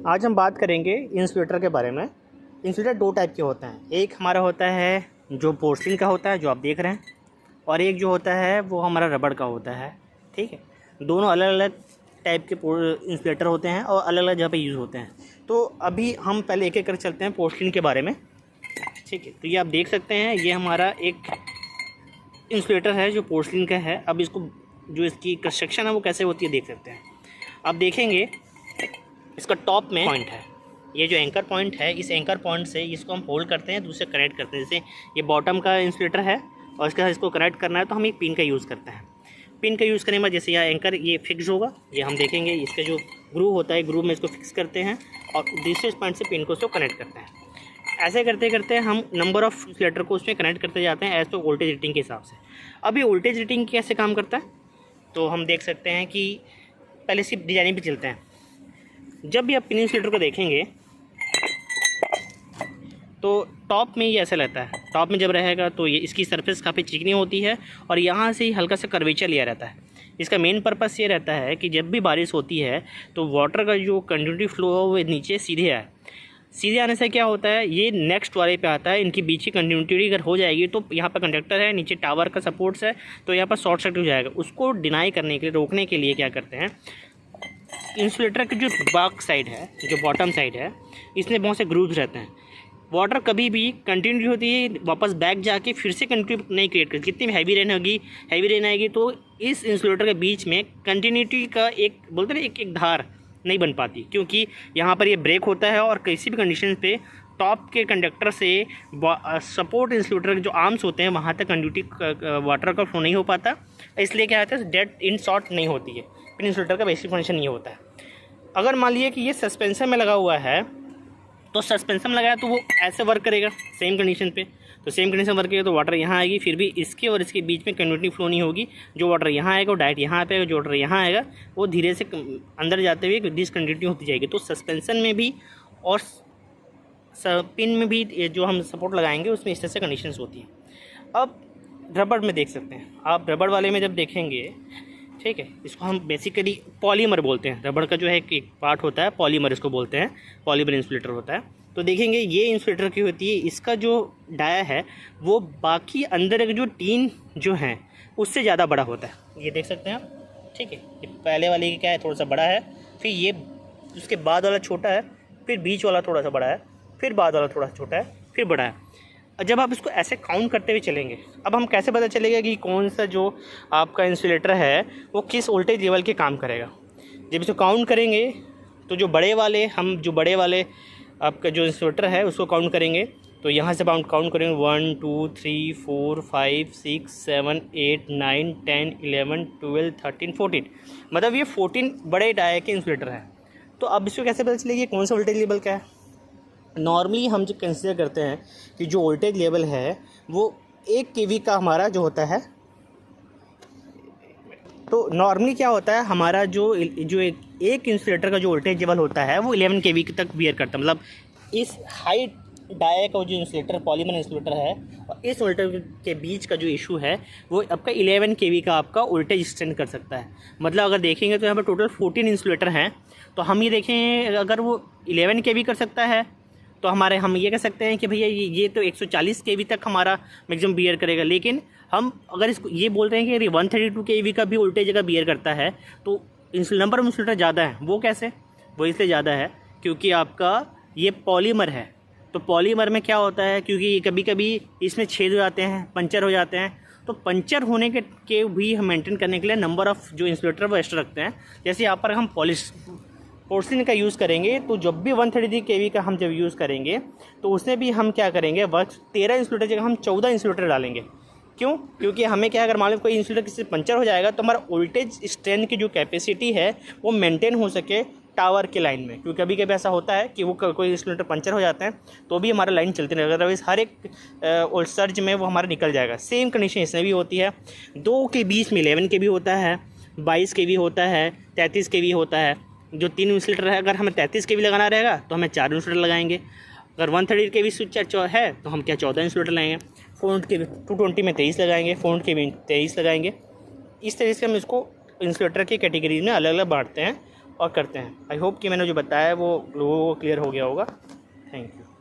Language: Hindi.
आज हम बात करेंगे इंसुलेटर के बारे में। इंसुलेटर दो टाइप के होते हैं। एक हमारा होता है जो पोर्सिन का होता है, जो आप देख रहे हैं, और एक जो होता है वो हमारा रबड़ का होता है। ठीक है, दोनों अलग अलग टाइप के इंसुलेटर होते हैं और अलग अलग जगह पे यूज़ होते हैं। तो अभी हम पहले एक एक कर चलते हैं पोर्सिन के बारे में। ठीक है, तो ये आप देख सकते हैं, ये हमारा एक इंसुलेटर है जो पोर्सिन का है। अब इसको जो इसकी कंस्ट्रक्शन है वो कैसे होती है देख सकते हैं। आप देखेंगे इसका टॉप में पॉइंट है, ये जो एंकर पॉइंट है, इस एंकर पॉइंट से इसको हम होल्ड करते हैं, दूसरे कनेक्ट करते हैं। जैसे ये बॉटम का इंसुलेटर है और इसके साथ इसको कनेक्ट करना है तो हम एक पिन का यूज़ करते हैं। पिन का यूज़ करने के बाद जैसे यहाँ एंकर ये फिक्स होगा, ये हम देखेंगे इसका जो ग्रूव होता है, ग्रूव में इसको फिक्स करते हैं और दूसरे पॉइंट से पिन को उसको कनेक्ट करते हैं। ऐसे करते करते हम नंबर ऑफ़ इंसुलेटर को उसमें कनेक्ट करते जाते हैं एज पर वोल्टेज रेटिंग के हिसाब से। अब ये वोल्टेज रेटिंग कैसे काम करता है तो हम देख सकते हैं कि पहले सिर्फ डिजाइनिंग पे चलते हैं। जब भी आप पिन इंसुलेटर को देखेंगे तो टॉप में ये ऐसा रहता है। टॉप में जब रहेगा तो ये इसकी सरफेस काफ़ी चिकनी होती है और यहाँ से ही हल्का सा कर्वेचर लिया रहता है। इसका मेन पर्पस ये रहता है कि जब भी बारिश होती है तो वाटर का जो कंटिन्यूटी फ्लो है वो नीचे सीधे आए। सीधे आने से क्या होता है, ये नेक्स्ट वाले पे आता है। इनकी बीच की कंटिन्यूटी अगर हो जाएगी तो यहाँ पर कंडक्टर है, नीचे टावर का सपोर्ट्स है, तो यहाँ पर शॉर्ट सर्किट हो जाएगा। उसको डिनाई करने के लिए, रोकने के लिए क्या करते हैं, इंसुलेटर की जो बैक साइड है, जो बॉटम साइड है, इसमें बहुत से ग्रूव्स रहते हैं। वाटर कभी भी कंटिन्यूटी होती है, वापस बैक जाके फिर से कंटिन्यूटी नहीं क्रिएट करती। कितनी भी हैवी रेन होगी, हैवी रेन आएगी तो इस इंसुलेटर के बीच में कंटिन्यूटी का एक बोलते हैं एक धार नहीं बन पाती, क्योंकि यहाँ पर ये ब्रेक होता है और किसी भी कंडीशन पे टॉप के कंडक्टर से सपोर्ट इंसुलेटर के जो आर्म्स होते हैं वहाँ तक कंटिन्यूटी वाटर का फ्लो नहीं हो पाता। इसलिए क्या होता है, डेड इन शॉर्ट नहीं होती है। पिन इंसुलेटर का बेसिक फंक्शन ये होता है। अगर मान लीजिए कि ये सस्पेंशन में लगा हुआ है तो सस्पेंशन में लगाया तो वो ऐसे वर्क करेगा सेम कंडीशन पे। तो सेम कंडीशन वर्क करेगा तो वाटर यहाँ आएगी, फिर भी इसके और इसके बीच में कंटिन्यूटी फ्लो नहीं होगी। जो वाटर यहाँ आएगा वो डायरेक्ट यहाँ पे आएगा, जो वाटर यहाँ आएगा वो धीरे से अंदर जाते हुए डिसकंटिन्यूटी होती जाएगी। तो सस्पेंशन में भी और पिन में भी जो हम सपोर्ट लगाएंगे उसमें इस तरह से कंडीशंस होती हैं। अब रबड़ में देख सकते हैं आप, रबड़ वाले में जब देखेंगे, ठीक है, इसको हम बेसिकली पॉलीमर बोलते हैं। रबड़ का जो है एक पार्ट होता है पॉलीमर, इसको बोलते हैं, पॉलीमर इंसुलेटर होता है। तो देखेंगे ये इंसुलेटर की होती है, इसका जो डाया है वो बाकी अंदर के जो टीन जो है उससे ज़्यादा बड़ा होता है। ये देख सकते हैं आप, ठीक है। ये पहले वाले की क्या है, थोड़ा सा बड़ा है, फिर ये उसके बाद वाला छोटा है, फिर बीच वाला थोड़ा सा बड़ा है, फिर बाद वाला थोड़ा सा छोटा है, फिर बड़ा है। जब आप इसको ऐसे काउंट करते हुए चलेंगे, अब हम कैसे पता चलेगा कि कौन सा जो आपका इंसुलेटर है वो किस वोल्टेज लेवल के काम करेगा। जब इसको काउंट करेंगे तो जो बड़े वाले आपका जो इंसुलेटर है उसको काउंट करेंगे तो यहाँ से काउंट करेंगे 1 2 3 4 5 6 7 8 9 10 11 12 13 14, मतलब ये 14 बड़े डाया के इंसुलेटर है। तो अब इसको कैसे पता चलेगी कौन सा वोल्टेज लेवल का है। नॉर्मली हम जो कंसिडर करते हैं कि जो वोल्टेज लेवल है वो 1 kV का हमारा जो होता है। तो नॉर्मली क्या होता है, हमारा जो एक इंसुलेटर का जो वोल्टेज लेवल होता है वो 11 kV तक बियर करता है। मतलब इस हाई डाया का जो इंसुलेटर पॉलीमर इंसुलेटर है और इस वोल्टेज के बीच का जो इशू है वो आपका 11 kV का आपका वोल्टेज एक्सटेंड कर सकता है। मतलब अगर देखेंगे तो यहाँ पर टोटल 14 इंसुलेटर हैं, तो हम ये देखें अगर वो 11 kV कर सकता है तो हम ये कह सकते हैं कि भैया ये तो 140 kV तक हमारा मैक्सिमम बियर करेगा। लेकिन हम अगर इसको ये बोल रहे हैं कि 132 kV का भी वोल्टेज अगर बियर करता है तो नंबर ऑफ इंसुलेटर ज़्यादा है। वो कैसे, वो इसलिए ज़्यादा है क्योंकि आपका ये पॉलीमर है। तो पॉलीमर में क्या होता है, क्योंकि कभी कभी इसमें छेद हो जाते हैं, पंचर हो जाते हैं, तो पंचर होने के भी हम मेंटेन करने के लिए नंबर ऑफ़ जो इंसुलेटर वो एक्स्ट्रा रखते हैं। जैसे यहाँ पर हम पोर्सिन का यूज़ करेंगे तो जब भी 133 kV का हम जब यूज़ करेंगे तो उसमें भी हम क्या करेंगे, 13 इंसुलेटर जगह हम 14 इंसुलेटर डालेंगे। क्यों, क्योंकि हमें क्या, अगर मान लो कोई इंसुलेटर किसी पंचर हो जाएगा तो हमारा वोल्टेज स्ट्रेंथ की जो कैपेसिटी है वो मेंटेन हो सके टावर के लाइन में। क्योंकि कभी कभी ऐसा होता है कि वो कोई इंसुलेटर पंचर हो जाते हैं तो भी हमारा लाइन चलती रहेगा, अदरवाइज हर एक सर्ज में वो हमारा निकल जाएगा। सेम कंडीशन इसमें भी होती है। 2 के बीच में 11 kV होता है, 22 kV होता है, 33 kV होता है। जो 3 इंसुलेटर है, अगर हमें 33 kV लगाना रहेगा तो हमें 4 इंसुलेटर लगाएंगे। अगर 130 kV स्विच है तो हम क्या 14 इंसुलेटर लगाएंगे। 220 में 23 लगाएंगे, 400 kV 23 लगाएंगे। इस तरह से हम इसको इंसुलेटर की कैटेगरी में अलग अलग बांटते हैं और करते हैं। आई होप कि मैंने जो बताया वो लोगों को क्लियर हो गया होगा। Thank you.